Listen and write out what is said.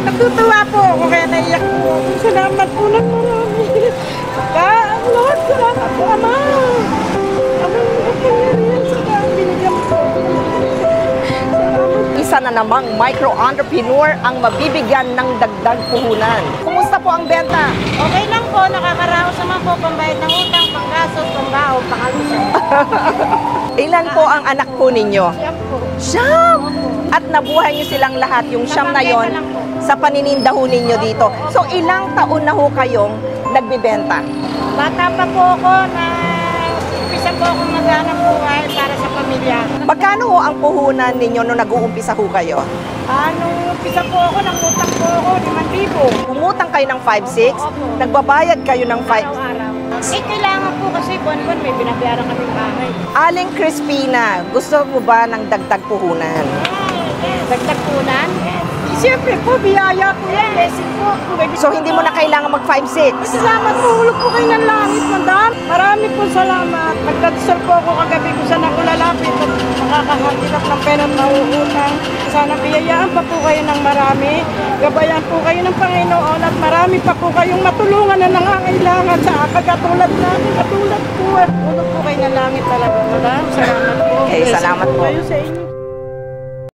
Natutuwa po ako kaya naiyak po ako. Salamat po ng marami. Lord, salamat po, Ama. Amang kapangyarihan sa daan binigyan po. Isa na namang micro-entrepreneur ang mabibigyan ng dagdag puhunan. Kumusta po ang benta? Okay lang po, nakakaraos naman po, pambayad ng utang, panggastos, pambaho, pangalusyon. Ilan po ang anak po ninyo? Yan po. Siyam! At nabuhay niyo silang lahat, yung siyam na yon, sa panininda ho ninyo dito. So ilang taon na ho kayong nagbibenta? Bata pa po ako na umpisa po akong maghanap buhay para sa pamilya. Magkano ho ang puhunan ninyo nung nag-uumpisa ho kayo? Nung umpisa po ako, nangutang po ako, 5,000. Umutang kayo ng 5,600, nagbabayad kayo ng 5. Araw-araw. Kailangan po kasi buwan-buwan may binabayaran kami bahay. Aling Crispina, gusto mo ba ng dagdag puhunan? Dagdag punan? Siyempre po, biyaya po yan. Blessing po. So hindi mo na kailangan mag 5,600? Salamat po, hulog po kayo ng langit, madam. Marami po salamat. Nagdadasal po ako kagabi kung saan ako lalapit at makakahagilap ng pera at mauutang. Sana biyayaan pa po kayo ng marami. Gabayan po kayo ng Panginoon at marami pa po kayong matulungan na nangangailangan sa katulad namin, katulad po. Hulog po kayo ng langit talaga, madam. Salamat po. Okay, salamat po. Kayo sa inyo.